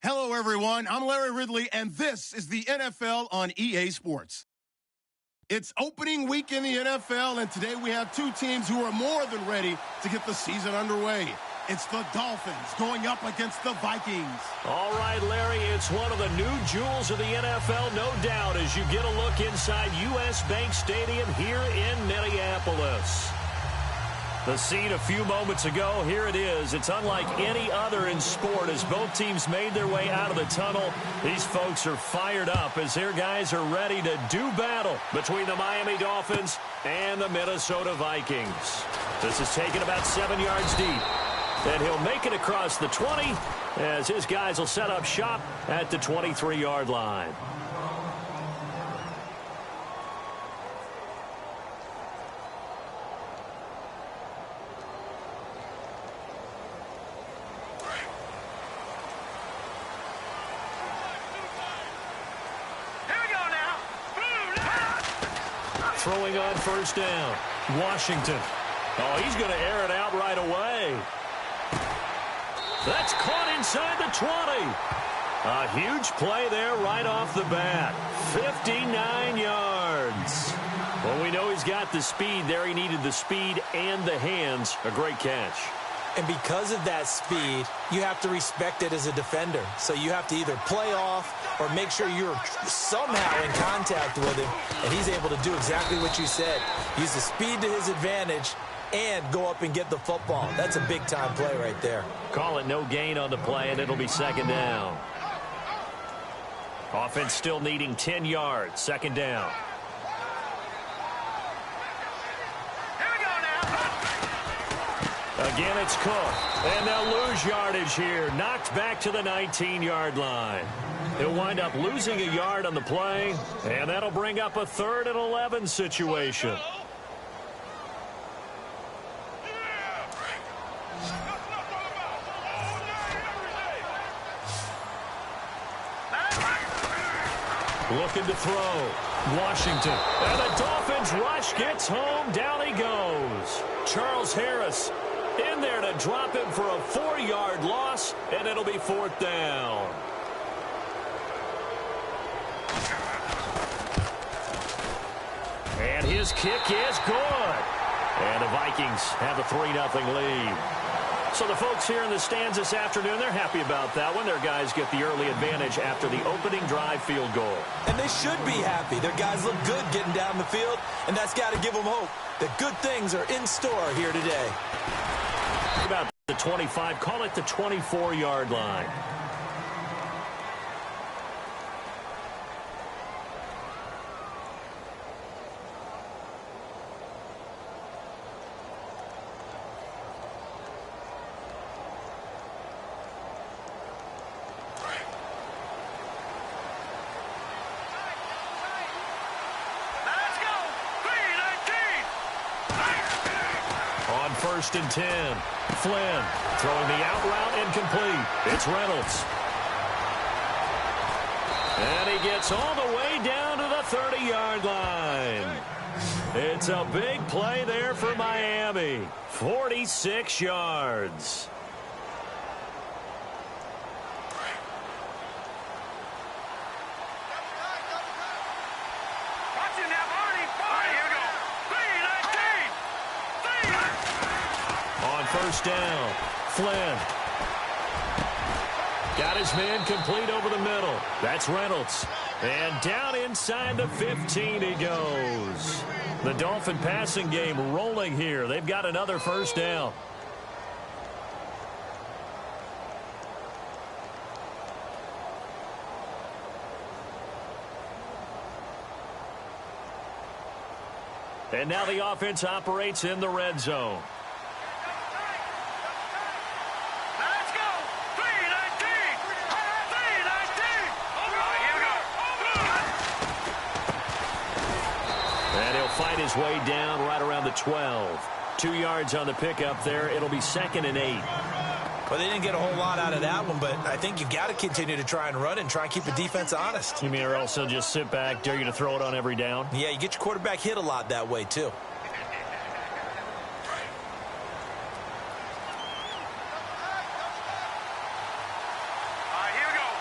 Hello, everyone. I'm Larry Ridley, and this is the NFL on EA Sports. It's opening week in the NFL, and today we have two teams who are more than ready to get the season underway. It's the Dolphins going up against the Vikings. All right, Larry, it's one of the new jewels of the NFL, no doubt, as you get a look inside U.S. Bank Stadium here in Minneapolis. The scene a few moments ago, here it is. It's unlike any other in sport as both teams made their way out of the tunnel. These folks are fired up as their guys are ready to do battle between the Miami Dolphins and the Minnesota Vikings. This is taken about 7 yards deep. And he'll make it across the 20 as his guys will set up shop at the 23-yard line. Throwing on first down. Washington. Oh, he's going to air it out right away. That's caught inside the 20. A huge play there right off the bat. 59 yards. Well, we know he's got the speed there. He needed the speed and the hands. A great catch. And because of that speed, you have to respect it as a defender. So you have to either play off or make sure you're somehow in contact with him. And he's able to do exactly what you said. Use the speed to his advantage and go up and get the football. That's a big-time play right there. Call it no gain on the play, and it'll be second down. Offense still needing 10 yards. Second down. Again, it's Cook, and they'll lose yardage here. Knocked back to the 19-yard line. He'll wind up losing a yard on the play, and that'll bring up a 3rd and 11 situation. Looking to throw. Washington. And the Dolphins rush gets home. Down he goes. Charles Harris in there to drop him for a 4-yard loss, and it'll be 4th down. And his kick is good. And the Vikings have a 3-0 lead. So the folks here in the stands this afternoon, they're happy about that one. Their guys get the early advantage after the opening drive field goal. And they should be happy. Their guys look good getting down the field, and that's got to give them hope that good things are in store here today. About the 25, call it the 24-yard line. First and 10. Flynn throwing the out route incomplete. It's Reynolds. And he gets all the way down to the 30-yard line. It's a big play there for Miami. 46 yards. First down. Flynn. Got his man complete over the middle. That's Reynolds. And down inside the 15 he goes. The Dolphin passing game rolling here. They've got another first down. And now the offense operates in the red zone. Fight his way down right around the 12. 2 yards on the pickup there. It'll be 2nd and 8. Well, they didn't get a whole lot out of that one, but I think you've got to continue to try and run and try and keep the defense honest. You mean or else they'll just sit back, dare you to throw it on every down? Yeah, you get your quarterback hit a lot that way, too. Here we go.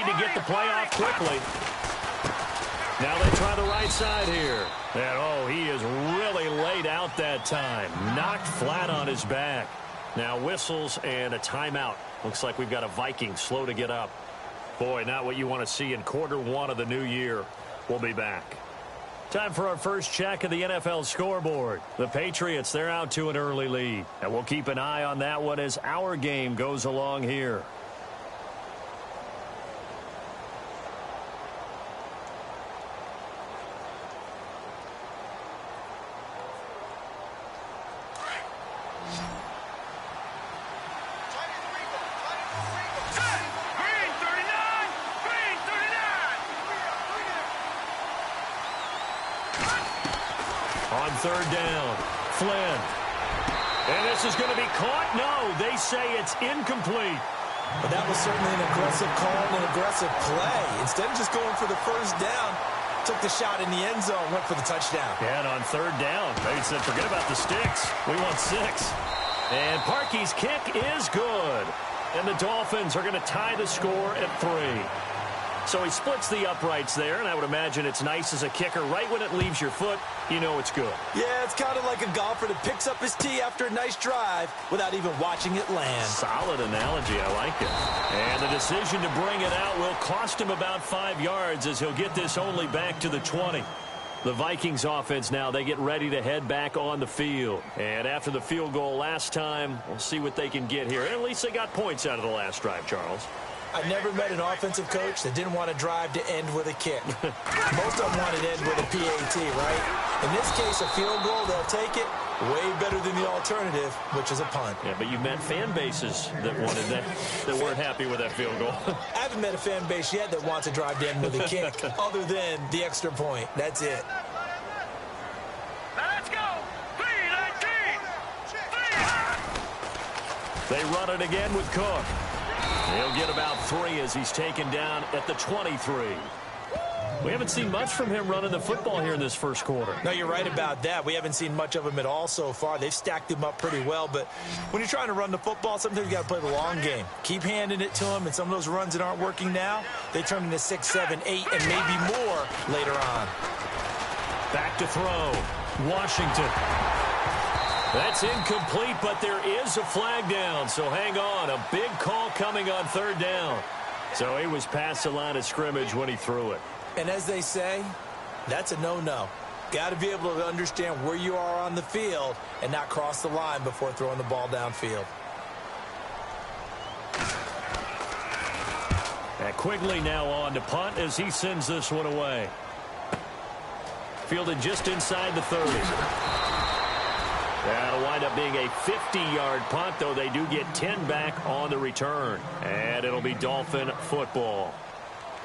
need to get the play off quickly. Now they try the right side here. And, oh, he is really laid out that time. Knocked flat on his back. Now whistles and a timeout. Looks like we've got a Viking slow to get up. Boy, not what you want to see in quarter one of the new year. We'll be back. Time for our first check of the NFL scoreboard. The Patriots, they're out to an early lead. And we'll keep an eye on that one as our game goes along here. On third down, Flynn. And this is going to be caught? No, they say it's incomplete. But that was certainly an aggressive call and an aggressive play. Instead of just going for the first down, took the shot in the end zone, went for the touchdown. And on third down, they said, forget about the sticks. We want 6. And Parkey's kick is good. And the Dolphins are going to tie the score at 3. So he splits the uprights there, and I would imagine it's nice as a kicker. Right when it leaves your foot, you know it's good. Yeah, it's kind of like a golfer that picks up his tee after a nice drive without even watching it land. Solid analogy. I like it. And the decision to bring it out will cost him about 5 yards as he'll get this only back to the 20. The Vikings offense now, they get ready to head back on the field. And after the field goal last time, we'll see what they can get here. And at least they got points out of the last drive, Charles. I never met an offensive coach that didn't want to drive to end with a kick. Most of them want to end with a PAT, right? In this case, a field goal, they'll take it. Way better than the alternative, which is a punt. Yeah, but you met fan bases that wanted that weren't happy with that field goal. I haven't met a fan base yet that wants to drive to end with a kick, other than the extra point. That's it. Now let's go. 3-19. They run it again with Cook. He'll get about 3 as he's taken down at the 23. We haven't seen much from him running the football here in this first quarter. No, you're right about that. We haven't seen much of him at all so far. They've stacked him up pretty well, but when you're trying to run the football, sometimes you got to play the long game. Keep handing it to him, and some of those runs that aren't working now, they turn into 6, 7, 8, and maybe more later on. Back to throw. Washington. That's incomplete, but there is a flag down, so hang on. A big call coming on third down. So he was past the line of scrimmage when he threw it. And as they say, that's a no-no. Got to be able to understand where you are on the field and not cross the line before throwing the ball downfield. And Quigley now on to punt as he sends this one away. Fielded just inside the 30. That'll wind up being a 50-yard punt, though they do get 10 back on the return. And it'll be Dolphin football.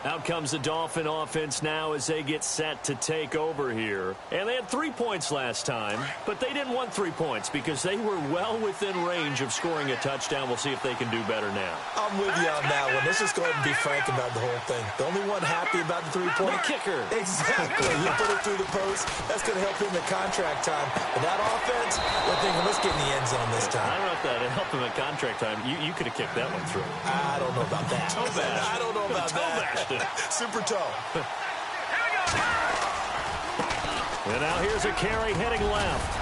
Out comes the Dolphin offense now as they get set to take over here. And they had 3 points last time, but they didn't want 3 points because they were well within range of scoring a touchdown. We'll see if they can do better now. I'm with you on that one. Let's just go ahead and be frank about the whole thing. The only one happy about the 3-point. The kicker. Exactly. You put it through the post. That's going to help him at contract time. But that offense, we're thinking, let's get in the end zone this time. I don't know if that helped him at contract time. You could have kicked that one through. I don't know about that. Toe bash. I don't know about that. Super toe. And now here's a carry heading left.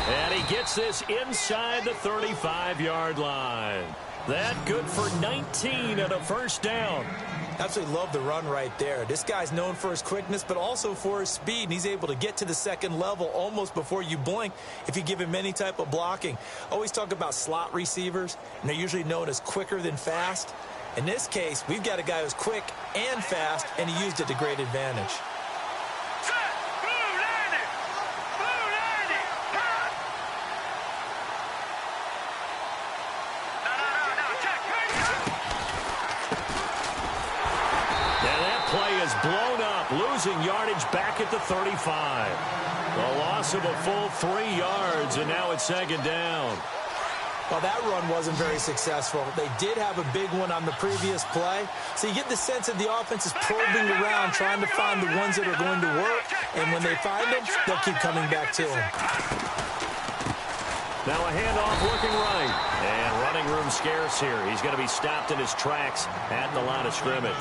And he gets this inside the 35-yard line. That good for 19 and a first down. Absolutely love the run right there. This guy's known for his quickness, but also for his speed. And he's able to get to the second level almost before you blink if you give him any type of blocking. Always talk about slot receivers, and they're usually known as quicker than fast. In this case, we've got a guy who's quick and fast, and he used it to great advantage. Blown up, losing yardage back at the 35. A loss of a full 3 yards, and now it's second down. Well, that run wasn't very successful. They did have a big one on the previous play. So you get the sense that the offense is probing around, trying to find the ones that are going to work. And when they find them, they'll keep coming back to them. Now a handoff working right. And running Running room scarce here. He's going to be stopped in his tracks at the line of scrimmage.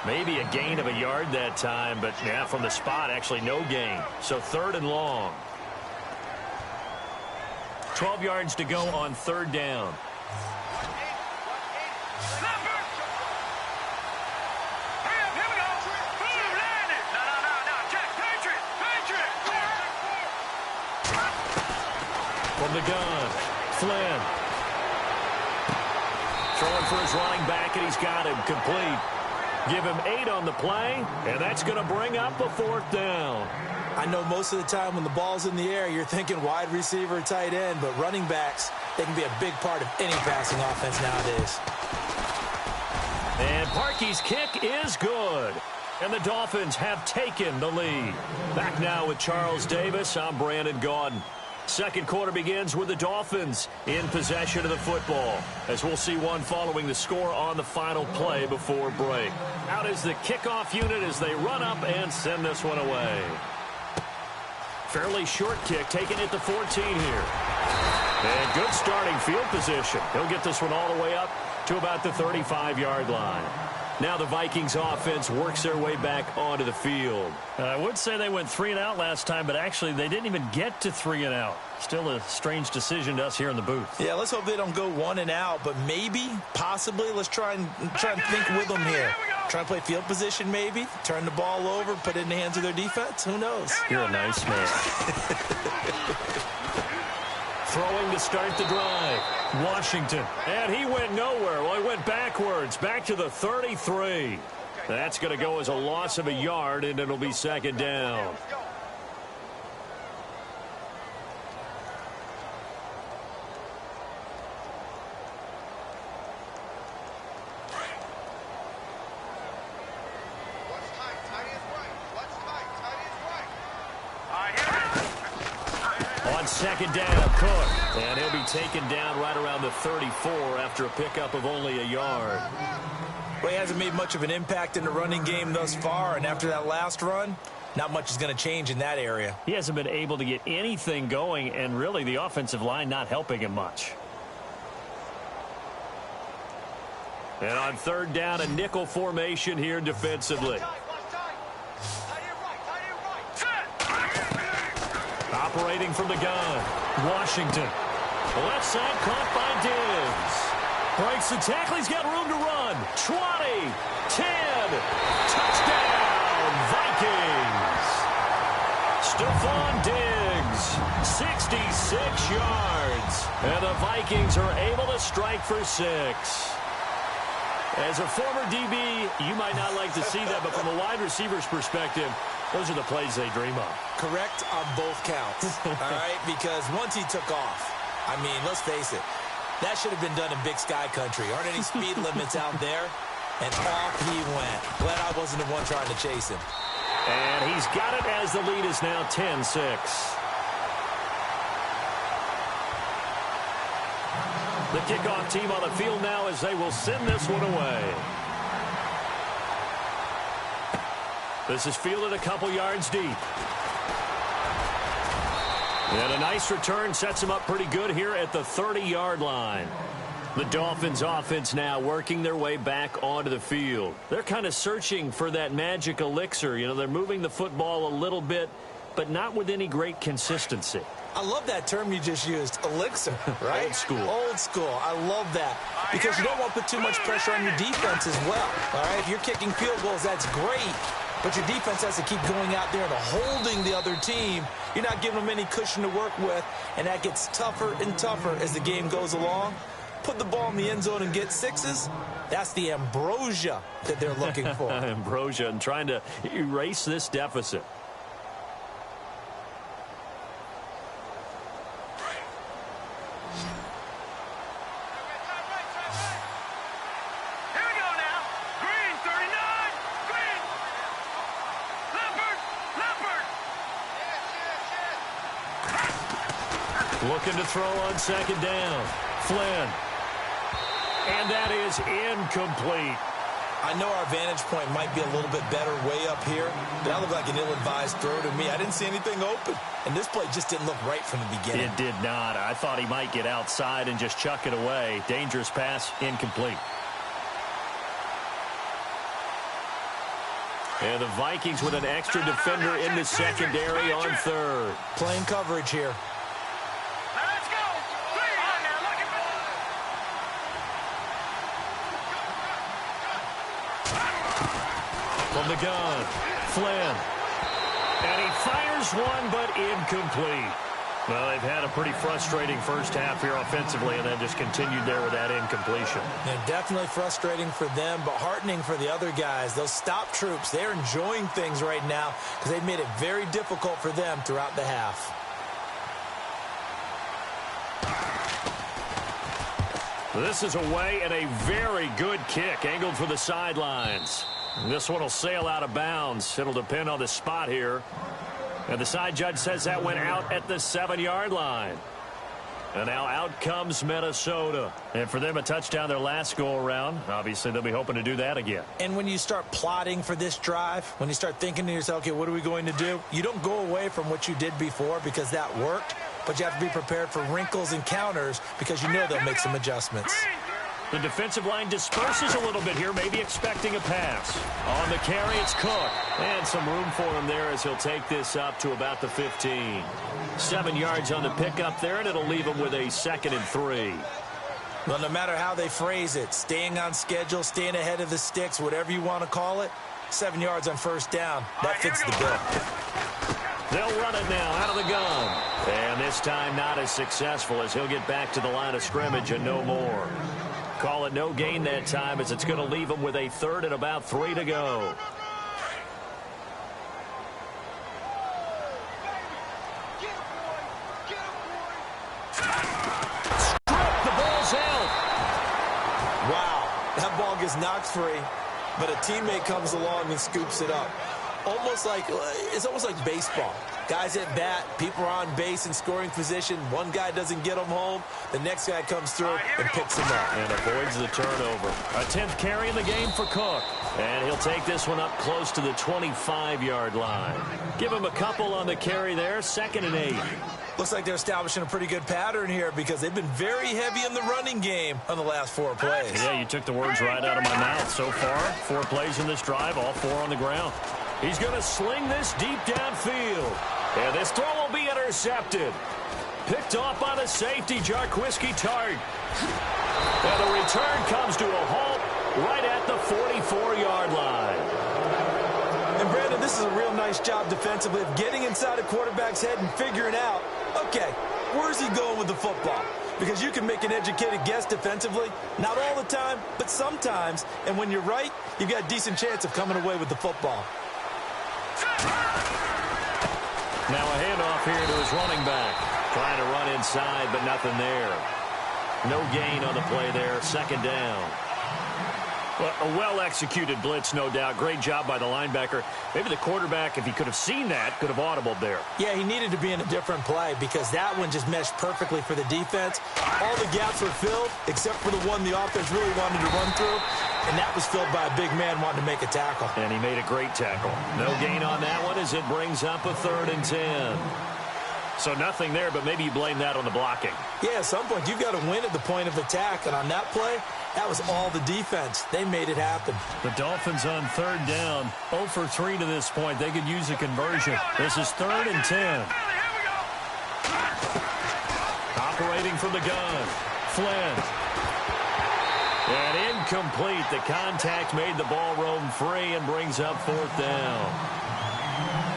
Maybe a gain of a yard that time, but yeah, from the spot, actually no gain. So 3rd and long. 12 yards to go on 3rd down. From the gun, Flynn. Throwing for his running back, and he's got him complete. Give him 8 on the play, and that's going to bring up a 4th down. I know most of the time when the ball's in the air, you're thinking wide receiver, tight end, but running backs, they can be a big part of any passing offense nowadays. And Parkey's kick is good. And the Dolphins have taken the lead. Back now with Charles Davis, I'm Brandon Gaudin. Second quarter begins with the Dolphins in possession of the football, as we'll see one following the score on the final play before break. Out is the kickoff unit as they run up and send this one away. Fairly short kick, taken at the 14 here. And good starting field position. He'll get this one all the way up to about the 35-yard line. Now the Vikings offense works their way back onto the field. I would say they went 3 and out last time, but actually they didn't even get to 3 and out. Still a strange decision to us here in the booth. Yeah, let's hope they don't go 1 and out, but maybe, possibly, let's try and think with them here. Try and play field position maybe, turn the ball over, put it in the hands of their defense. Who knows? You're a nice man. Throwing to start the drive. Washington. And he went nowhere. Well, he went backwards. Back to the 33. That's going to go as a loss of a yard, and it'll be 2nd down. On 2nd down, Cook. And he'll be taken down right around the 34 after a pickup of only a yard. Well, he hasn't made much of an impact in the running game thus far, and after that last run, not much is going to change in that area. He hasn't been able to get anything going, and really the offensive line not helping him much. And on 3rd down, a nickel formation here defensively. Operating from the gun, Washington. Left side caught by Diggs. Breaks the tackle. He's got room to run. 20, 10, touchdown, Vikings. Stephon Diggs, 66 yards. And the Vikings are able to strike for 6. As a former DB, you might not like to see that, but from a wide receiver's perspective, those are the plays they dream of. Correct on both counts, all right? Because once he took off, I mean, let's face it, that should have been done in Big Sky country. Aren't any speed limits out there? And off he went. Glad I wasn't the one trying to chase him. And he's got it as the lead is now 10-6. The kickoff team on the field now as they will send this one away. This is fielded a couple yards deep. And a nice return sets him up pretty good here at the 30-yard line. The Dolphins offense now working their way back onto the field. They're kind of searching for that magic elixir. You know, they're moving the football a little bit, but not with any great consistency. I love that term you just used, elixir, right? Old school. Old school. I love that because you don't want to put too much pressure on your defense as well, all right? If you're kicking field goals, that's great, but your defense has to keep going out there and holding the other team. You're not giving them any cushion to work with, and that gets tougher and tougher as the game goes along. Put the ball in the end zone and get 6s. That's the ambrosia that they're looking for. Ambrosia and trying to erase this deficit. Looking to throw on 2nd down. Flynn. And that is incomplete. I know our vantage point might be a little bit better way up here, but that looked like an ill-advised throw to me. I didn't see anything open. and this play just didn't look right from the beginning. It did not. I thought he might get outside and just chuck it away. Dangerous pass, incomplete. And the Vikings with an extra defender in the secondary on third. Playing coverage here. Let's go. From the gun, Flynn. And he fires one, but incomplete. Well, they've had a pretty frustrating first half here offensively, and then just continued there with that incompletion. And definitely frustrating for them, but heartening for the other guys. Those stop troops, they're enjoying things right now because they've made it very difficult for them throughout the half. This is away and a very good kick, angled for the sidelines. And this one will sail out of bounds. It'll depend on the spot here. And the side judge says that went out at the 7-yard line. And now out comes Minnesota. And for them, a touchdown their last go-around. Obviously, they'll be hoping to do that again. And when you start plotting for this drive, when you start thinking to yourself, okay, what are we going to do? You don't go away from what you did before because that worked. But you have to be prepared for wrinkles and counters because you know they'll make some adjustments. The defensive line disperses a little bit here, maybe expecting a pass. On the carry, it's Cook. And some room for him there as he'll take this up to about the 15. 7 yards on the pickup there, and it'll leave him with a 2nd and 3. Well, no matter how they phrase it, staying on schedule, staying ahead of the sticks, whatever you want to call it, 7 yards on first down, that fits the bill. They'll run it now out of the gun. And this time not as successful as he'll get back to the line of scrimmage and no more. Call it no gain that time as it's going to leave him with a 3rd and about 3 to go. Strip, the ball's out. Wow, that ball gets knocked free, but a teammate comes along and scoops it up. It's almost like baseball. Guys at bat, people are on base in scoring position. One guy doesn't get them home. The next guy comes through and picks them up. And avoids the turnover. A 10th carry in the game for Cook. And he'll take this one up close to the 25-yard line. Give him a couple on the carry there. 2nd and 8. Looks like they're establishing a pretty good pattern here because they've been very heavy in the running game on the last 4 plays. Yeah, you took the words right out of my mouth. So far, 4 plays in this drive, all 4 on the ground. He's going to sling this deep downfield. And this throw will be intercepted. Picked off by the safety, Jarquiski Tart. And the return comes to a halt right at the 44-yard line. And, Brandon, this is a real nice job defensively of getting inside a quarterback's head and figuring out, okay, where's he going with the football? Because you can make an educated guess defensively, not all the time, but sometimes. And when you're right, you've got a decent chance of coming away with the football. Now a handoff here to his running back. Trying to run inside, but nothing there. No gain on the play there. 2nd down. Well, a well-executed blitz, no doubt. Great job by the linebacker. Maybe the quarterback, if he could have seen that, could have audibled there. Yeah, he needed to be in a different play because that one just meshed perfectly for the defense. All the gaps were filled except for the one the offense really wanted to run through, and that was filled by a big man wanting to make a tackle. And he made a great tackle. No gain on that one as it brings up a 3rd and 10. So nothing there, but maybe you blame that on the blocking. Yeah, at some point you've got to win at the point of attack, and on that play, that was all the defense. They made it happen. The Dolphins on 3rd down, 0 for 3 to this point. They could use a conversion. This is 3rd and 10. Operating from the gun, Flynn. And incomplete. The contact made the ball roam free and brings up 4th down.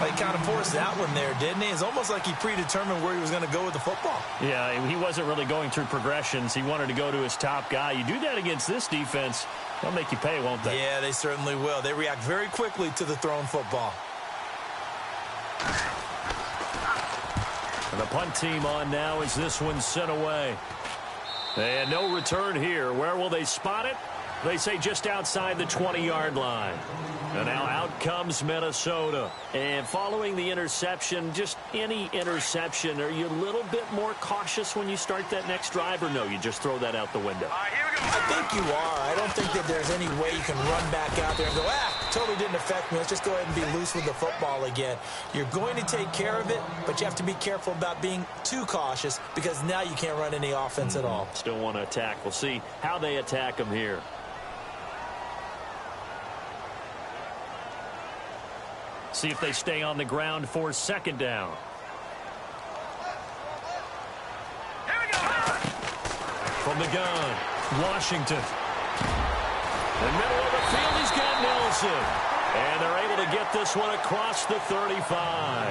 He kind of forced that one there, didn't he? It's almost like he predetermined where he was going to go with the football. Yeah, he wasn't really going through progressions. He wanted to go to his top guy. You do that against this defense, they'll make you pay, won't they? Yeah, they certainly will. They react very quickly to the thrown football. And the punt team on now as this one's sent away. And no return here. Where will they spot it? They say just outside the 20-yard line. And now out comes Minnesota. And following the interception, just any interception, are you a little bit more cautious when you start that next drive, or no, you just throw that out the window? I think you are. I don't think that there's any way you can run back out there and go, totally didn't affect me. Let's just go ahead and be loose with the football again. You're going to take care of it, but you have to be careful about being too cautious because now you can't run any offense at all. Still want to attack. We'll see how they attack him here. See if they stay on the ground for second down. Here we go. From the gun, Washington. In the middle of the field, he's got Nelson. And they're able to get this one across the 35.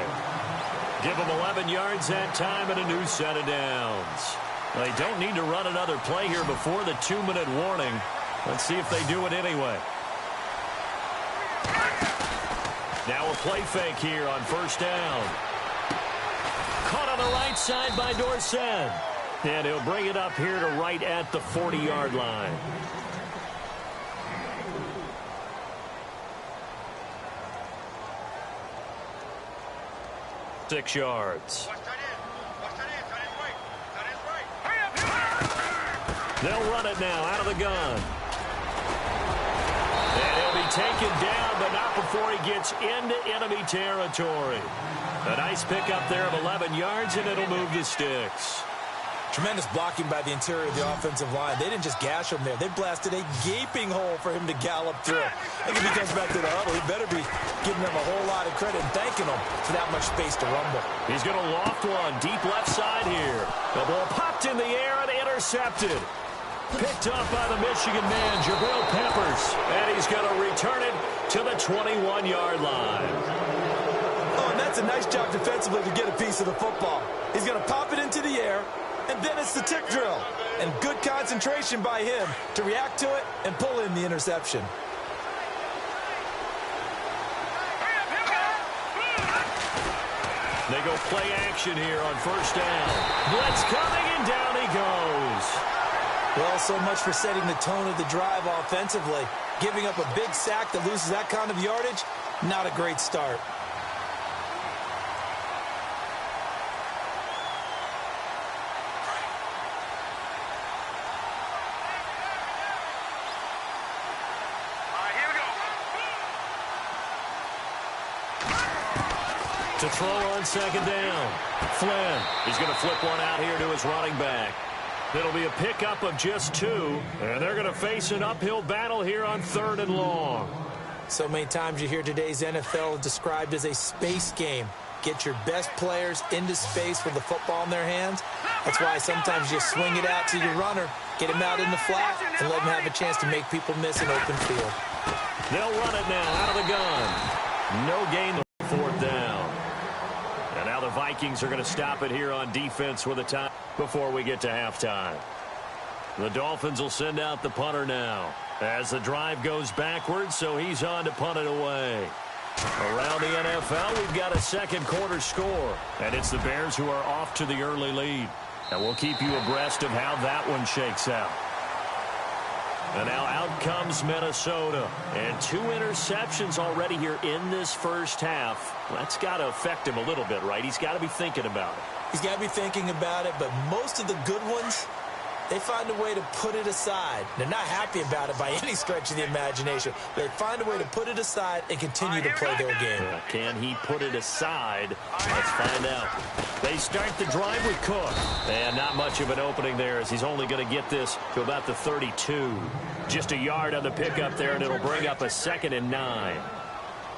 Give them 11 yards that time and a new set of downs. They don't need to run another play here before the 2-minute warning. Let's see if they do it anyway. Now a play fake here on first down. Caught on the right side by Dorsett. And he'll bring it up here to right at the 40-yard line. Six yards. They'll run it now out of the gun. And he'll be taken down, but not before he gets into enemy territory. A nice pickup there of 11 yards, and it'll move the sticks. Tremendous blocking by the interior of the offensive line. They didn't just gash him there. They blasted a gaping hole for him to gallop through. I think if he comes back to the huddle, he better be giving them a whole lot of credit and thanking them for that much space to rumble. He's going to loft one deep left side here. The ball popped in the air and intercepted. Picked up by the Michigan man, Jabril Peppers. And he's going to return it to the 21-yard line. Oh, and that's a nice job defensively to get a piece of the football. He's going to pop it into the air. And then it's the tip drill. And good concentration by him to react to it and pull in the interception. They go play action here on first down. Blitz coming, and down he goes. Well, so much for setting the tone of the drive offensively. Giving up a big sack that loses that kind of yardage, not a great start. To throw on second down. Flynn. He's going to flip one out here to his running back. It'll be a pickup of just 2. And they're going to face an uphill battle here on 3rd and long. So many times you hear today's NFL described as a space game. Get your best players into space with the football in their hands. That's why sometimes you swing it out to your runner, get him out in the flat, and let him have a chance to make people miss an open field. They'll run it now out of the gun. No gain on 4th down. And now the Vikings are going to stop it here on defense with a time before we get to halftime. The Dolphins will send out the punter now as the drive goes backwards, so he's on to punt it away. Around the NFL, we've got a second quarter score, and it's the Bears who are off to the early lead. And we'll keep you abreast of how that one shakes out. And now out comes Minnesota. And 2 interceptions already here in this first half. That's got to affect him a little bit, right? He's got to be thinking about it. He's got to be thinking about it, but most of the good ones, they find a way to put it aside. They're not happy about it by any stretch of the imagination. They find a way to put it aside and continue to play their game. Can he put it aside? Let's find out. They start the drive with Cook. And not much of an opening there as he's only going to get this to about the 32. Just a yard on the pickup there, and it'll bring up a 2nd and 9.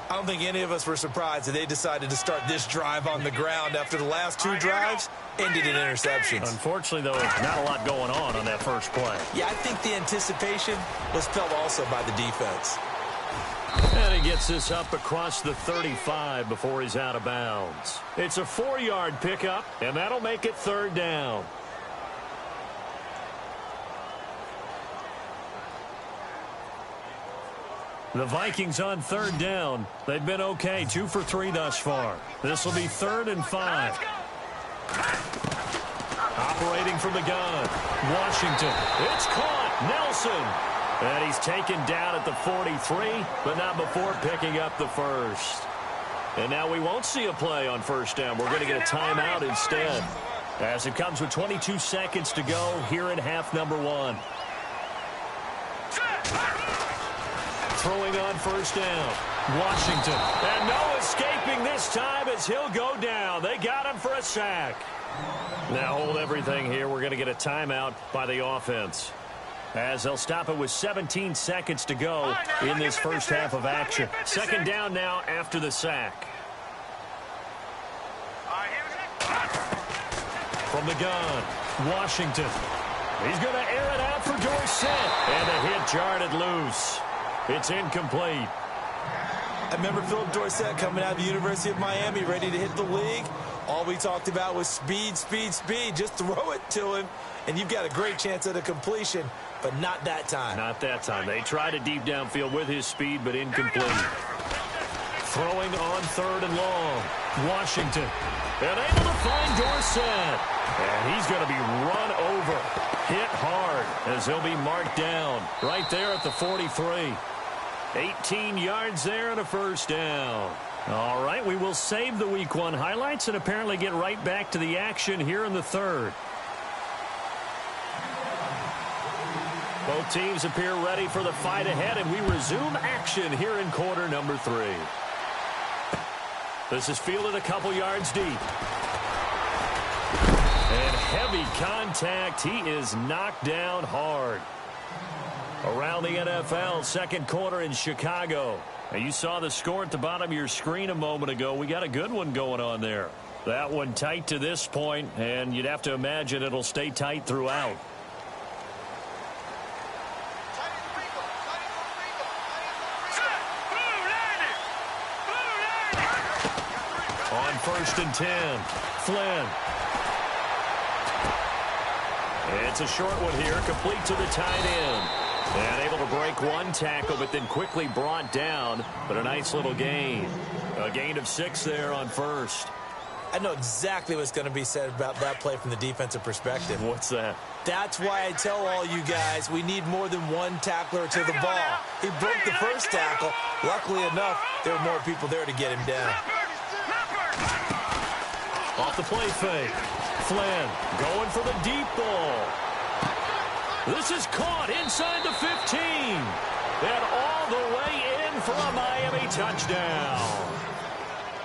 I don't think any of us were surprised that they decided to start this drive on the ground after the last 2 drives ended in interceptions. Unfortunately, though, not a lot going on that first play. Yeah, I think the anticipation was felt also by the defense. And he gets this up across the 35 before he's out of bounds. It's a 4-yard pickup, and that'll make it 3rd down. The Vikings on 3rd down. They've been okay, 2 for 3 thus far. This will be 3rd and 5. Operating from the gun. Washington. It's caught. Nelson. And he's taken down at the 43, but not before picking up the first. And now we won't see a play on first down. We're going to get a timeout instead, as it comes with 22 seconds to go here in half number 1. throwing on first down. Washington. And no escaping this time as he'll go down. They got him for a sack. Now hold everything here. We're going to get a timeout by the offense, as they'll stop it with 17 seconds to go in this first half of action. Second down now after the sack. From the gun, Washington. He's going to air it out for Dorsett. And the hit jarred it loose. It's incomplete. I remember Philip Dorsett coming out of the University of Miami, ready to hit the league. All we talked about was speed, speed, speed. Just throw it to him, and you've got a great chance at a completion, but not that time. Not that time. They tried it deep downfield with his speed, but incomplete. Throwing on third and long. Washington. And able to find Dorsett. And he's going to be run over. Hit hard as he'll be marked down right there at the 43. 18 yards there and a first down. All right, we will save the Week 1 highlights and apparently get right back to the action here in the third. Both teams appear ready for the fight ahead, and we resume action here in quarter number 3. This is fielded a couple yards deep. And heavy contact. He is knocked down hard. Around the NFL, second quarter in Chicago. Now, you saw the score at the bottom of your screen a moment ago. We got a good one going on there. That one tight to this point, and you'd have to imagine it'll stay tight throughout. On first and 10, Flynn. It's a short one here, complete to the tight end. And able to break one tackle, but then quickly brought down. But a nice little gain. A gain of 6 there on first. I know exactly what's going to be said about that play from the defensive perspective. What's that? That's why I tell all you guys we need more than one tackler to the ball. He broke the first tackle. Luckily enough, there were more people there to get him down. Off the play fake. Flynn going for the deep ball. This is caught inside the 15. And all the way in for a Miami touchdown.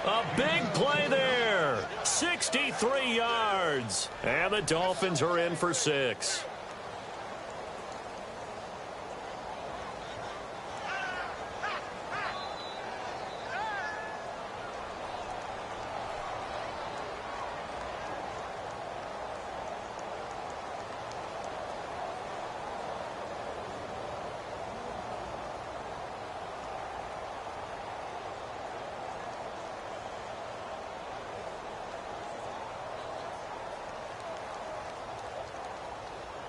A big play there. 63 yards. And the Dolphins are in for 6.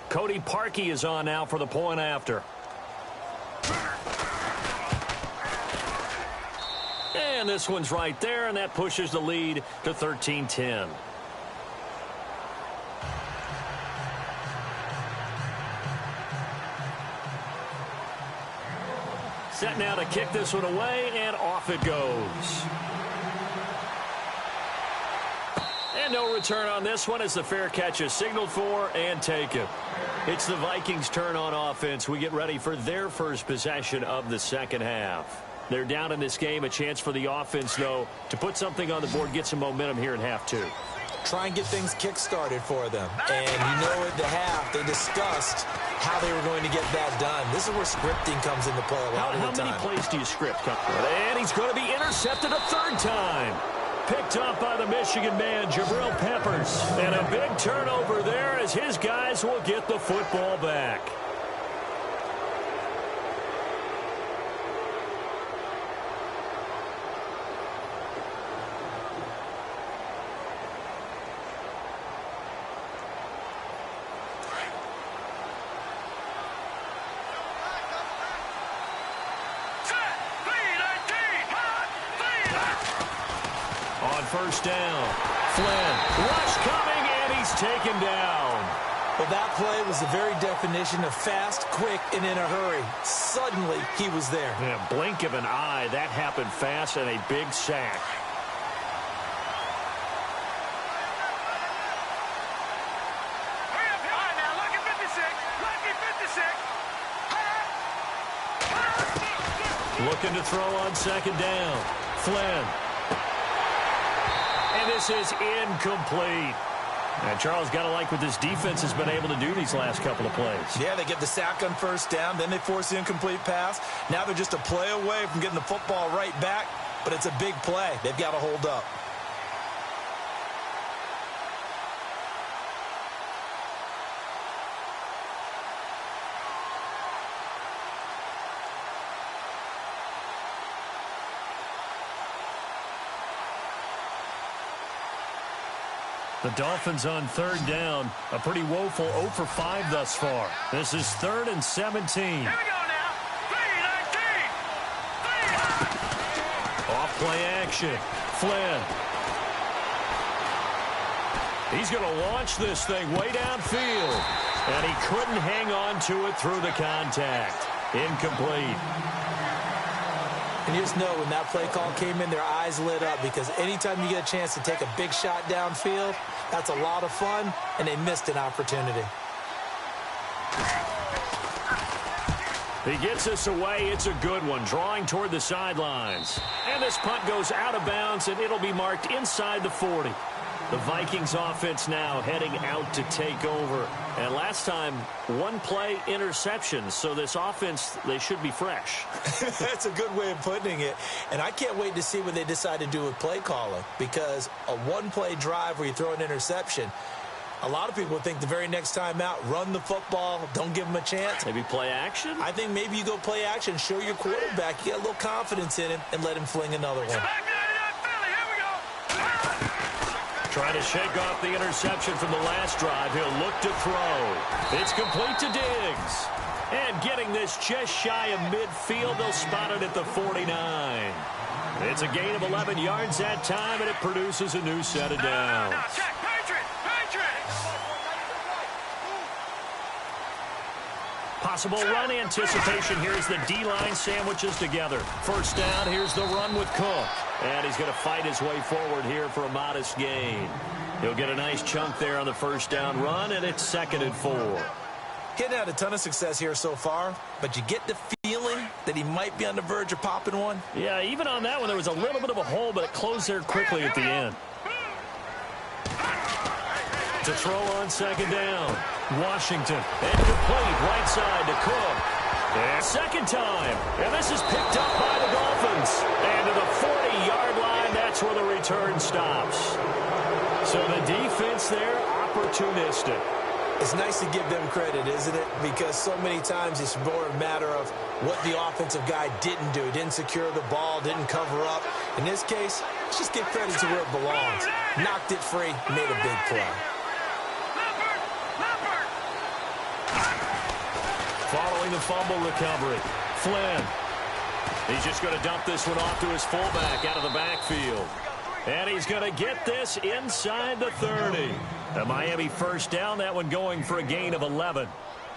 Cody Parkey is on now for the point after. And this one's right there, and that pushes the lead to 13-10. Set now to kick this one away, and off it goes. And no return on this one as the fair catch is signaled for and taken. It's the Vikings' turn on offense. We get ready for their first possession of the second half. They're down in this game. A chance for the offense, though, to put something on the board, get some momentum here in half 2. Try and get things kick-started for them. And you know at the half, they discussed how they were going to get that done. This is where scripting comes into play a lot of the time. How many plays do you script? And he's going to be intercepted a third time. Picked up by the Michigan man, Jabril Peppers. And a big turnover there as his guys will get the football back. First down. Flynn. Rush coming, and he's taken down. Well, that play was the very definition of fast, quick, and in a hurry. Suddenly, he was there. In a blink of an eye, that happened fast, and a big sack. Looking to throw on second down. Flynn. And this is incomplete. And Charles, got to like what this defense has been able to do these last couple of plays. Yeah, they get the sack on first down, then they force the incomplete pass. Now they're just a play away from getting the football right back, but it's a big play. They've got to hold up. The Dolphins on third down. A pretty woeful 0 for 5 thus far. This is 3rd and 17. Here we go now. 3-19. Off play action. Flynn. He's going to launch this thing way downfield. And he couldn't hang on to it through the contact. Incomplete. And you just know when that play call came in, their eyes lit up, because anytime you get a chance to take a big shot downfield, that's a lot of fun, and they missed an opportunity. He gets us away. It's a good one, drawing toward the sidelines. And this punt goes out of bounds, and it'll be marked inside the 40. The Vikings offense now heading out to take over. And last time, one play interception. So this offense, they should be fresh. That's a good way of putting it. And I can't wait to see what they decide to do with play calling, because a one-play drive where you throw an interception, a lot of people think the very next time out, run the football, don't give them a chance. Maybe play action? I think maybe you go play action, show your quarterback you got a little confidence in him, and let him fling another one. Trying to shake off the interception from the last drive. He'll look to throw. It's complete to Diggs. And getting this just shy of midfield, they'll spot it at the 49. It's a gain of 11 yards that time, and it produces a new set of downs. Check, Patriot! Possible run anticipation here as the D-line sandwiches together. First down, here's the run with Cook. And he's going to fight his way forward here for a modest gain. He'll get a nice chunk there on the first down run, and it's 2nd and 4. He hadn't had a ton of success here so far, but you get the feeling that he might be on the verge of popping one. Yeah, even on that one, there was a little bit of a hole, but it closed there quickly at the end. To throw on second down. Washington. And complete right side to Cook. And second time. And this is picked up by the Dolphins. And to the 40-yard line, that's where the return stops. So the defense there, opportunistic. It's nice to give them credit, isn't it? Because so many times it's more a matter of what the offensive guy didn't do. Didn't secure the ball, didn't cover up. In this case, let's just give credit to where it belongs. Knocked it free, made a big play. Following the fumble recovery, Flynn. He's just going to dump this one off to his fullback out of the backfield. And he's going to get this inside the 30. The Miami first down, that one going for a gain of 11.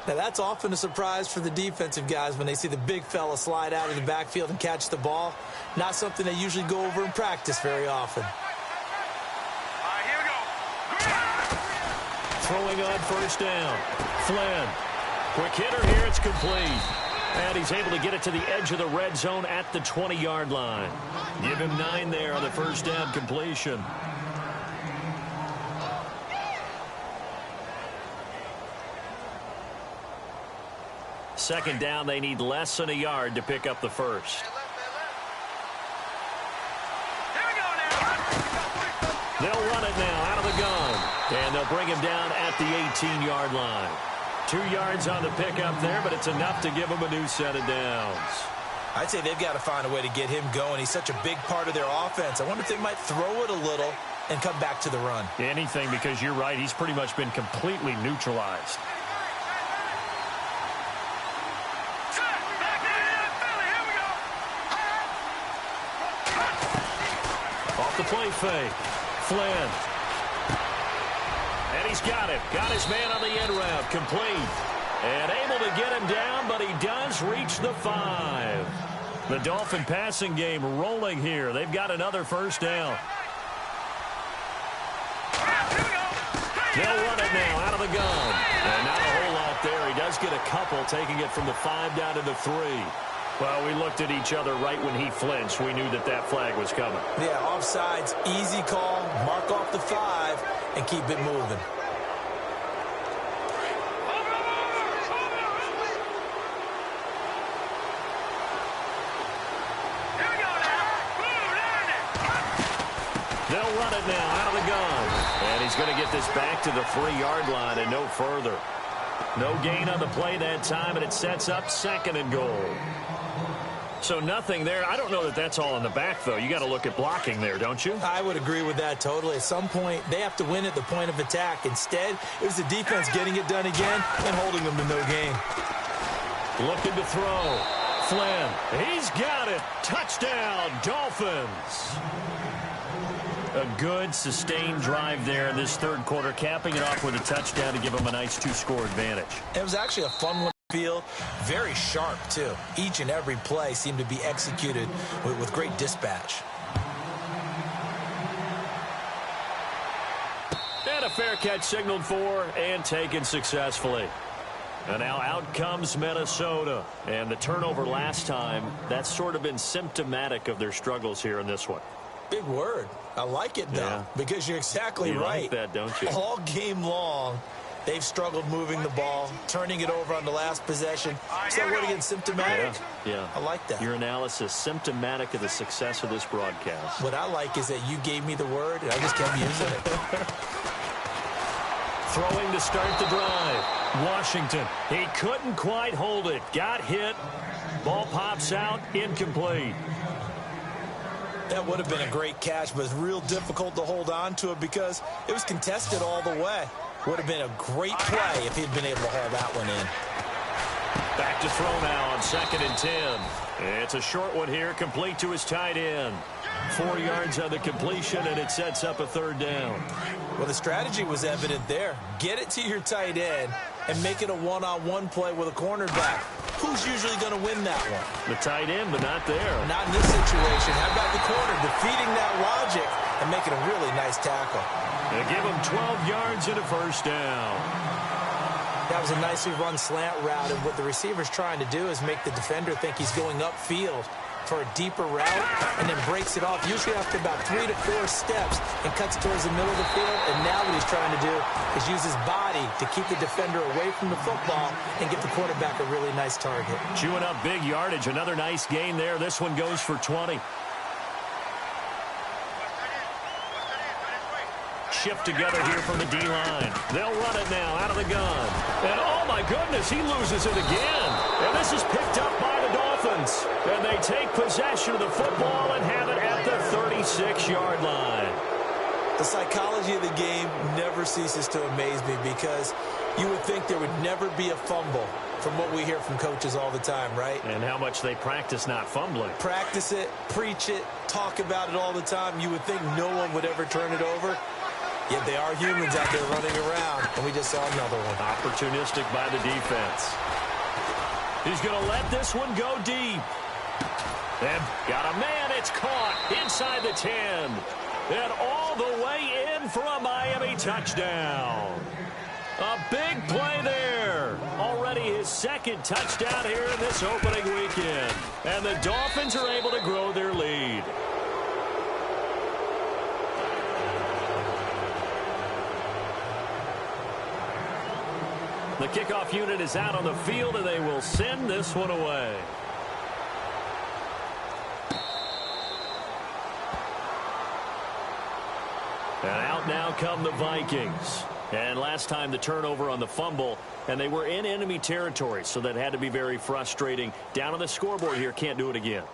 Now, that's often a surprise for the defensive guys when they see the big fella slide out of the backfield and catch the ball. Not something they usually go over in practice very often. Here we go. Throwing on first down, Flynn. Quick hitter here, it's complete. And he's able to get it to the edge of the red zone at the 20-yard line. Give him 9 there on the first down completion. Second down, they need less than a yard to pick up the first. Here we go now. They'll run it now out of the gun. And they'll bring him down at the 18-yard line. 2 yards on the pickup there, but it's enough to give him a new set of downs. I'd say they've got to find a way to get him going. He's such a big part of their offense. I wonder if they might throw it a little and come back to the run. Anything, because you're right, he's pretty much been completely neutralized. Off the play fake. Flynn. And he's got it. Got his man on the end route. Complete. And able to get him down, but he does reach the 5. The Dolphin passing game rolling here. They've got another first down. They'll run it now out of the gun. And not a whole lot there. He does get a couple, taking it from the 5 down to the 3. Well, we looked at each other right when he flinched. We knew that that flag was coming. Yeah, offsides, easy call, mark off the 5, and keep it moving. They'll run it now out of the gun. And he's going to get this back to the 3-yard line and no further. No gain on the play that time, and it sets up 2nd and goal. So nothing there. I don't know that that's all in the back, though. You got to look at blocking there, don't you? I would agree with that totally. At some point, they have to win at the point of attack. Instead, it was the defense getting it done again and holding them to no gain. Looking to throw. Flynn, he's got it. Touchdown, Dolphins. A good, sustained drive there in this 3rd quarter, capping it off with a touchdown to give them a nice 2-score advantage. It was actually a fun one to field. Very sharp, too. Each and every play seemed to be executed with great dispatch. And a fair catch signaled for and taken successfully. And now out comes Minnesota. And the turnover last time, that's sort of been symptomatic of their struggles here in this one. Big word. I like it, though, because you're exactly right. You like that, don't you? All game long, they've struggled moving the ball, turning it over on the last possession. So what again, symptomatic? Yeah. I like that. Your analysis, symptomatic of the success of this broadcast. What I like is that you gave me the word, and I just kept using it. Throwing to start the drive. Washington. He couldn't quite hold it. Got hit. Ball pops out. Incomplete. That would have been a great catch, but it's real difficult to hold on to it because it was contested all the way. Would have been a great play if he'd been able to haul that one in. Back to throw now on 2nd and 10. It's a short one here, complete to his tight end. 4 yards on the completion, and it sets up a 3rd down. Well, the strategy was evident there. Get it to your tight end and make it a one-on-one play with a cornerback. Who's usually going to win that one? The tight end, but not there. Not in this situation. How about the corner defeating that logic and making a really nice tackle? They give him 12 yards and a 1st down. That was a nicely run slant route, and what the receiver's trying to do is make the defender think he's going upfield for a deeper route and then breaks it off, usually after about 3 to 4 steps, and cuts towards the middle of the field. And now what he's trying to do is use his body to keep the defender away from the football and get the quarterback a really nice target. Chewing up big yardage. Another nice gain there. This one goes for 20. Shift together here from the D-line. They'll run it now out of the gun. And oh my goodness, he loses it again. And this is picked up by the Dolphins. And they take possession of the football and have it at the 36-yard line. The psychology of the game never ceases to amaze me because you would think there would never be a fumble from what we hear from coaches all the time, right? And how much they practice not fumbling. Practice it, preach it, talk about it all the time. You would think no one would ever turn it over. Yet they are humans out there running around, and we just saw another one. Opportunistic by the defense. He's going to let this one go deep. And got a man. It's caught inside the 10. And all the way in for a Miami touchdown. A big play there. Already his 2nd touchdown here in this opening weekend. And the Dolphins are able to grow their lead. The kickoff unit is out on the field, and they will send this one away. And out now come the Vikings. And last time the turnover on the fumble, and they were in enemy territory, so that had to be very frustrating. Down on the scoreboard here, can't do it again.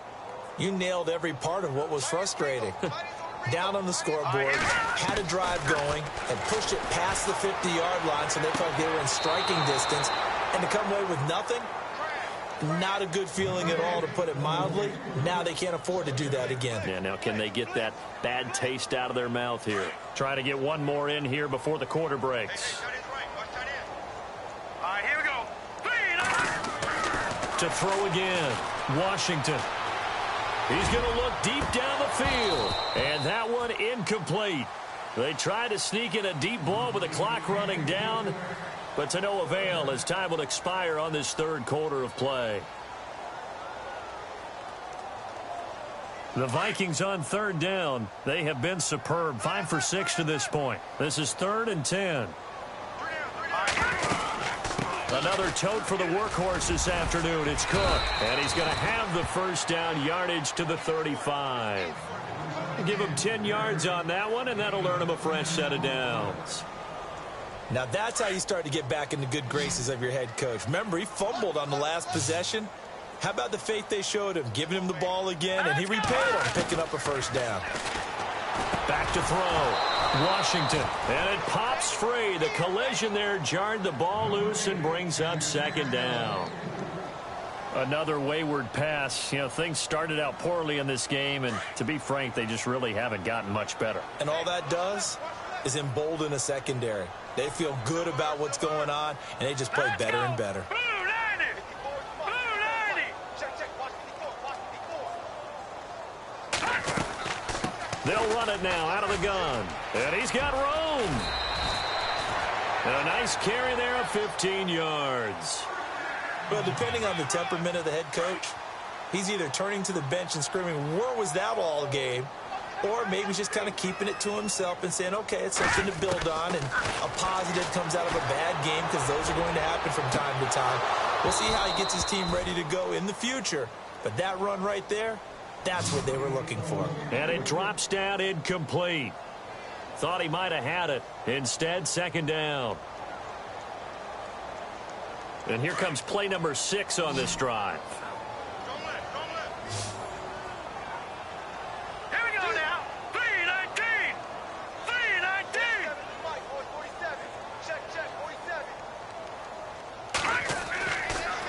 You nailed every part of what was frustrating. Down on the scoreboard, had a drive going, and pushed it past the 50-yard line so they felt they were in striking distance. And to come away with nothing, not a good feeling at all, to put it mildly. Now they can't afford to do that again. Yeah, now can they get that bad taste out of their mouth here? Trying to get one more in here before the quarter breaks. Here we go. To throw again, Washington. He's going to look deep down the field. And that one incomplete. They tried to sneak in a deep ball with the clock running down, but to no avail as time will expire on this 3rd quarter of play. The Vikings on third down. They have been superb. 5 for 6 to this point. This is 3rd and 10. Another tote for the workhorse this afternoon. It's Cook. And he's going to have the first down yardage to the 35. Give him 10 yards on that one, and that'll earn him a fresh set of downs. Now that's how you start to get back in the good graces of your head coach. Remember, he fumbled on the last possession. How about the faith they showed him, giving him the ball again, and he repaid him, picking up a first down. Back to throw. Washington. And it pops free. The collision there jarred the ball loose and brings up 2nd down. Another wayward pass. You know, things started out poorly in this game, and to be frank, they just really haven't gotten much better. And all that does is embolden a secondary. They feel good about what's going on, and they just play better and better. They'll run it now out of the gun. And he's got room. And a nice carry there of 15 yards. Well, depending on the temperament of the head coach, he's either turning to the bench and screaming, where was that all game? Or maybe just kind of keeping it to himself and saying, okay, it's something to build on, and a positive comes out of a bad game, because those are going to happen from time to time. We'll see how he gets his team ready to go in the future. But that run right there, that's what they were looking for. And it drops down incomplete. Thought he might have had it. Instead, 2nd down. And here comes play number 6 on this drive. Here we go now. 3-19. 3-19.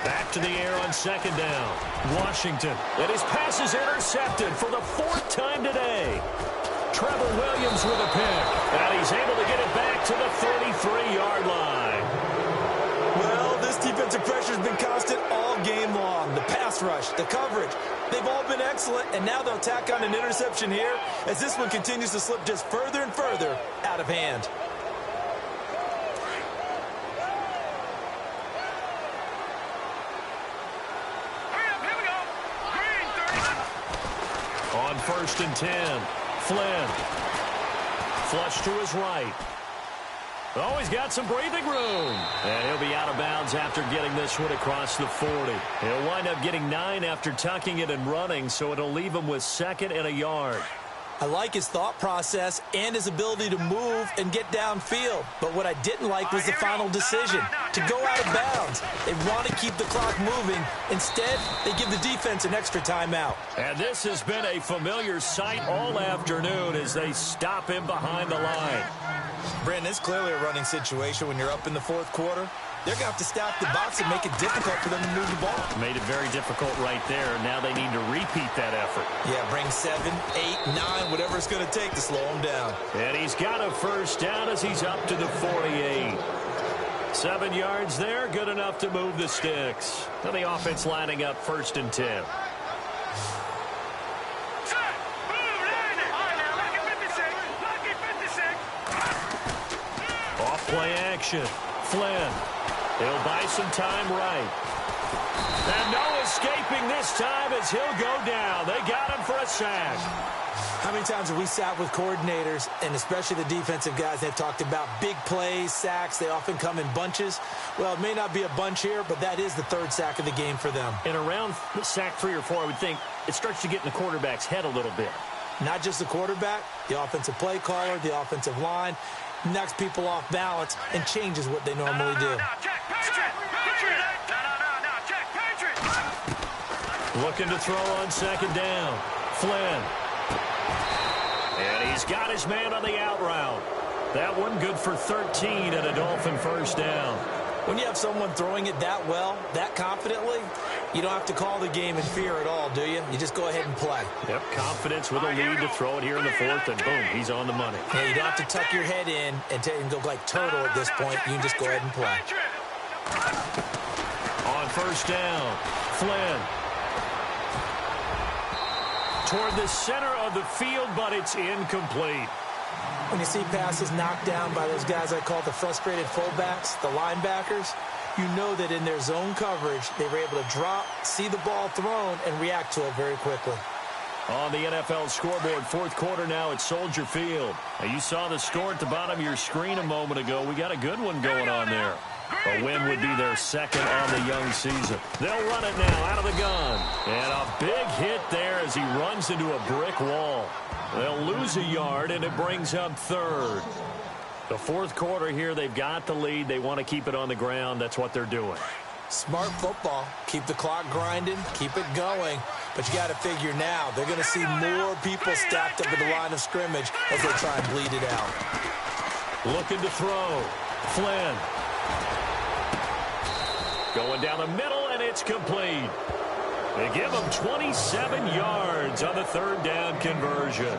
Back to the air on 2nd down. Washington. And his pass is intercepted for the 4th time today. Trevor Williams with a pick. And he's able to get it back to the 33-yard line. Well, this defensive pressure has been constant all game long. The pass rush, the coverage, they've all been excellent, and now they'll tack on an interception here as this one continues to slip just further and further out of hand. On 1st and 10, Flynn. Flush to his right. Oh, he's got some breathing room. And he'll be out of bounds after getting this one across the 40. He'll wind up getting 9 after tucking it and running, so it'll leave him with 2nd and a yard. I like his thought process and his ability to move and get downfield. But what I didn't like was the final decision, to go out of bounds. They want to keep the clock moving. Instead, they give the defense an extra timeout. And this has been a familiar sight all afternoon as they stop him behind the line. Brandon, it's clearly a running situation when you're up in the 4th quarter. They're going to have to stack the box and make it difficult for them to move the ball. Made it very difficult right there. Now they need to repeat that effort. Yeah, bring 7, 8, 9, whatever it's going to take to slow him down. And he's got a first down as he's up to the 48. 7 yards there, good enough to move the sticks. Now the offense lining up 1st and 10. Off play action. Flynn. He'll buy some time right. And no escaping this time as he'll go down. They got him for a sack. How many times have we sat with coordinators, and especially the defensive guys, they've talked about big plays, sacks. They often come in bunches. Well, it may not be a bunch here, but that is the 3rd sack of the game for them. And around sack 3 or 4, I would think it starts to get in the quarterback's head a little bit. Not just the quarterback, the offensive play caller, the offensive line, knocks people off balance and changes what they normally do. Looking to throw on 2nd down. Flynn. And he's got his man on the out route. That one good for 13 and a Dolphin first down. When you have someone throwing it that well, that confidently, you don't have to call the game in fear at all, do you? You just go ahead and play. Yep, confidence with a lead to throw it here in the 4th, and boom, he's on the money. Yeah, you don't have to tuck your head in and go like turtle at this point. You can just go ahead and play. On 1st down, Flynn. Toward the center of the field, but it's incomplete. When you see passes knocked down by those guys I call the frustrated fullbacks, the linebackers, you know that in their zone coverage, they were able to drop, see the ball thrown, and react to it very quickly. On the NFL scoreboard, fourth quarter now at Soldier Field. Now, you saw the score at the bottom of your screen a moment ago. We got a good one going on there. A win would be their second on the young season. They'll run it now out of the gun. And a big hit there as he runs into a brick wall. They'll lose a yard, and it brings up third. The fourth quarter here, they've got the lead. They want to keep it on the ground. That's what they're doing. Smart football. Keep the clock grinding. Keep it going. But you got to figure now, they're going to see more people stacked up at the line of scrimmage as they try and bleed it out. Looking to throw. Flynn. Going down the middle, and it's complete. They give him 27 yards on the third down conversion.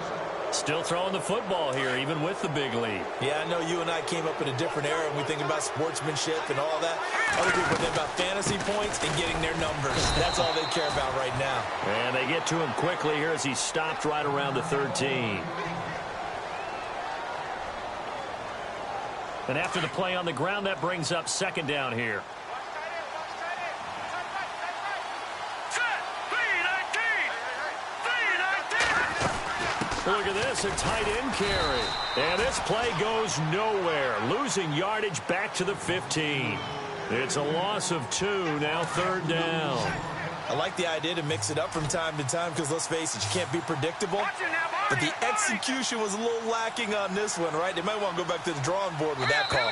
Still throwing the football here, even with the big lead. Yeah, I know you and I came up in a different era, and we think about sportsmanship and all that. Other people think about fantasy points and getting their numbers. That's all they care about right now. And they get to him quickly here as he stopped right around the 13. And after the play on the ground, that brings up second down here. Look at this, a tight end carry. And this play goes nowhere. Losing yardage back to the 15. It's a loss of 2, now third down. I like the idea to mix it up from time to time because, let's face it, you can't be predictable. But the execution was a little lacking on this one, right? They might want to go back to the drawing board with that call.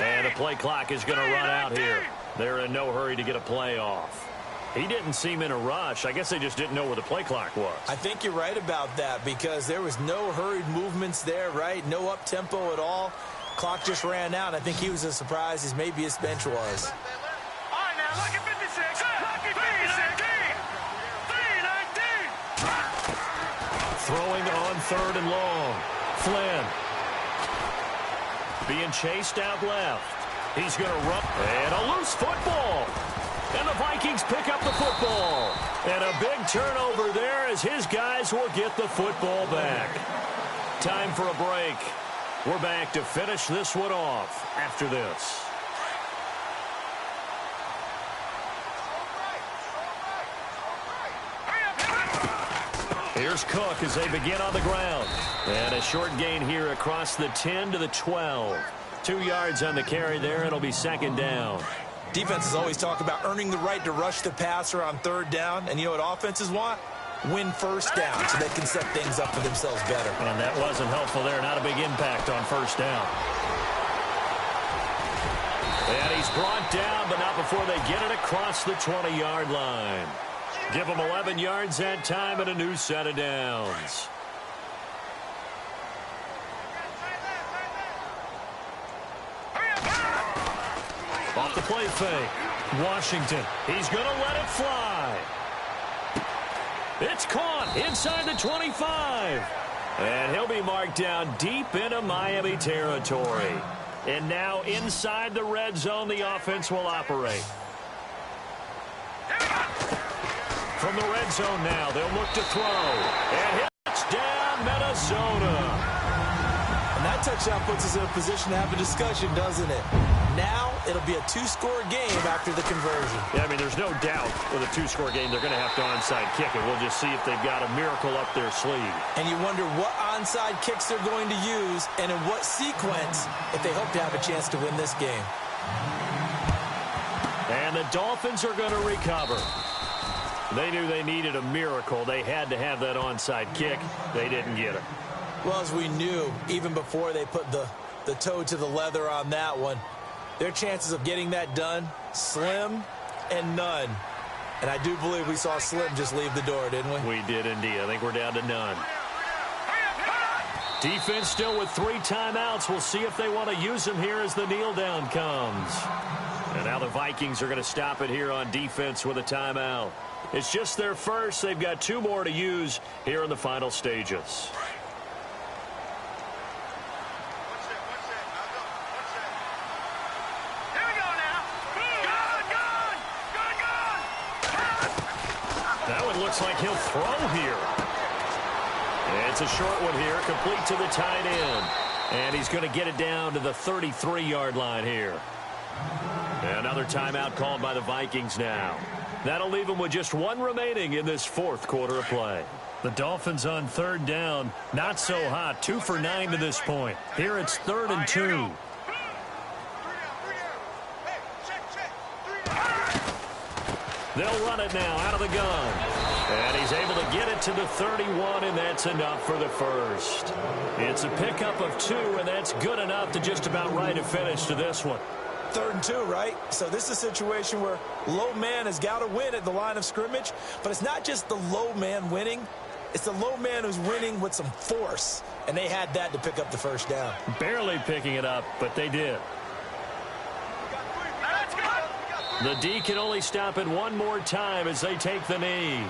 And the play clock is going to run out here. They're in no hurry to get a play off. He didn't seem in a rush. I guess they just didn't know where the play clock was. I think you're right about that because there was no hurried movements there, right? No up-tempo at all. Clock just ran out. I think he was as surprised as maybe his bench was. All right, now, look at 56. Look at 56. Throwing on third and long. Flynn. Being chased out left. He's going to run. And a loose football. And the Vikings pick up the football. And a big turnover there as his guys will get the football back. Time for a break. We're back to finish this one off after this. Here's Cook as they begin on the ground. And a short gain here across the 10 to the 12. 2 yards on the carry there. It'll be second down. Defenses always talk about earning the right to rush the passer on third down. And you know what offenses want? Win first down so they can set things up for themselves better. And that wasn't helpful there. Not a big impact on first down. And he's brought down, but not before they get it across the 20-yard line. Give them 11 yards that time and a new set of downs. Off the play fake. Washington. He's going to let it fly. It's caught inside the 25. And he'll be marked down deep into Miami territory. And now inside the red zone, the offense will operate. From the red zone now, they'll look to throw. And hits down Minnesota. And that touchdown puts us in a position to have a discussion, doesn't it? Now it'll be a two-score game after the conversion. Yeah, I mean, there's no doubt with a two-score game they're going to have to onside kick it. We'll just see if they've got a miracle up their sleeve. And you wonder what onside kicks they're going to use and in what sequence if they hope to have a chance to win this game. And the Dolphins are going to recover. They knew they needed a miracle. They had to have that onside kick. They didn't get it. Well, as we knew, even before they put the toe to the leather on that one, their chances of getting that done, slim and none. And I do believe we saw Slim just leave the door, didn't we? We did indeed. I think we're down to none. Defense still with 3 timeouts. We'll see if they want to use them here as the kneel down comes. And now the Vikings are going to stop it here on defense with a timeout. It's just their first. They've got 2 more to use here in the final stages. That one looks like he'll throw here. It's a short one here, complete to the tight end. And he's going to get it down to the 33-yard line here. Another timeout called by the Vikings now. That'll leave them with just one remaining in this fourth quarter of play. The Dolphins on third down. Not so hot. 2 for 9 to this point. Here it's 3rd and 2. They'll run it now out of the gun. And he's able to get it to the 31, and that's enough for the first. It's a pickup of 2, and that's good enough to just about right a finish to this one. 3rd and 2, right? So this is a situation where low man has got to win at the line of scrimmage, but it's not just the low man winning. It's the low man who's winning with some force, and they had that to pick up the first down. Barely picking it up, but they did. The D can only stop it one more time as they take the knee.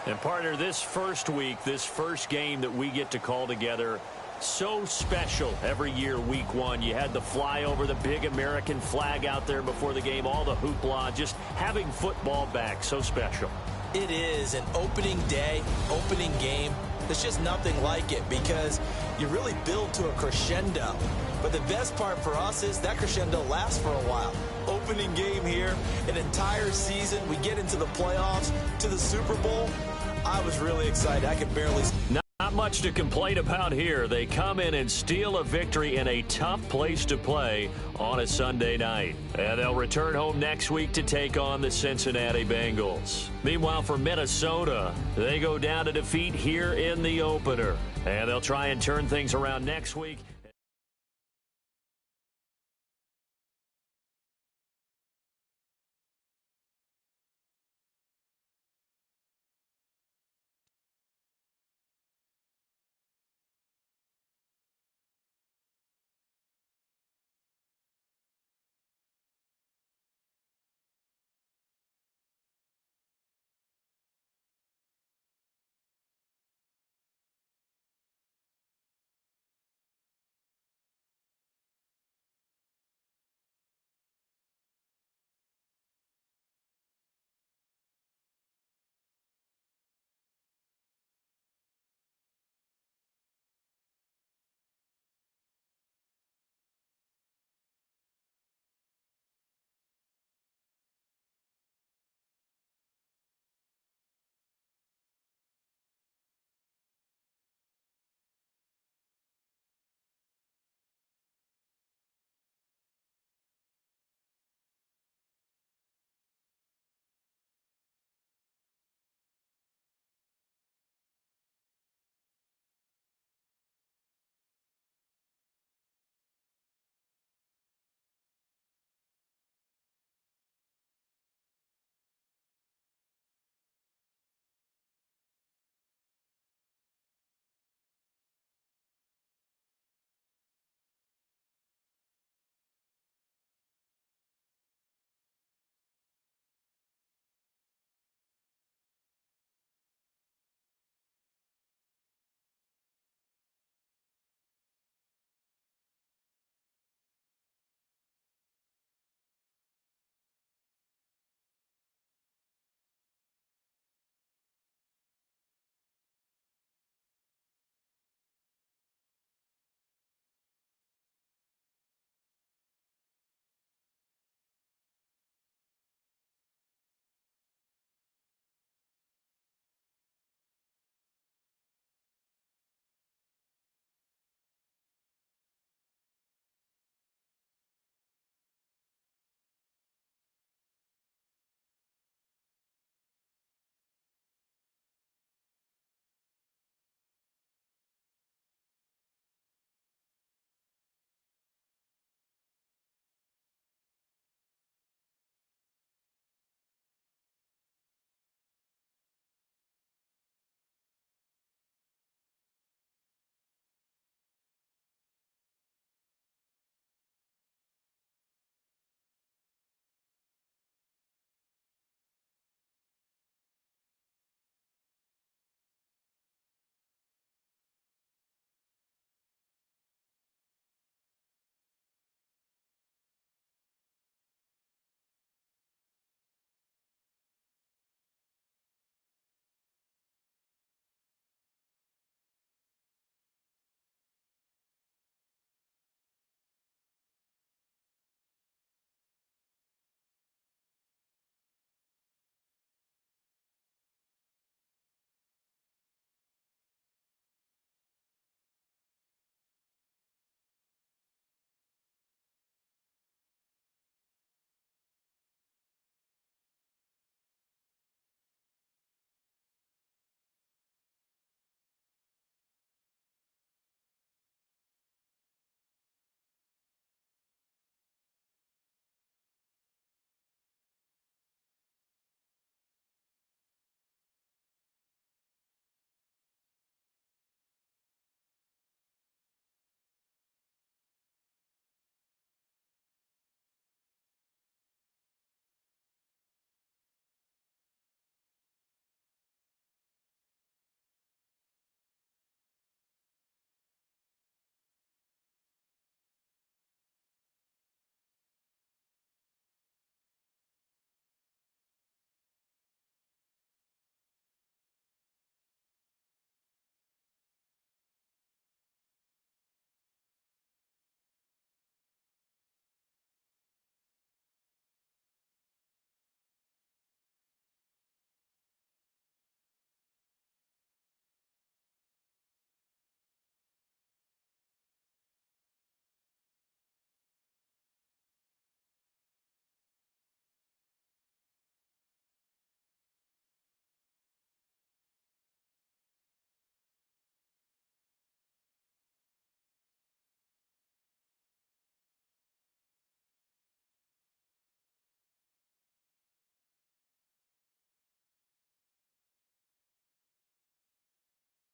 And, partner, this first week, this first game that we get to call together, so special every year, week 1. You had the flyover, the big American flag out there before the game, all the hoopla, just having football back, so special. It is an opening day, opening game. There's just nothing like it because you really build to a crescendo. But the best part for us is that crescendo lasts for a while. Opening game here, an entire season. We get into the playoffs, to the Super Bowl. I was really excited. I could barely... Not much to complain about here. They come in and steal a victory in a tough place to play on a Sunday night. And they'll return home next week to take on the Cincinnati Bengals. Meanwhile, for Minnesota, they go down to defeat here in the opener. And they'll try and turn things around next week.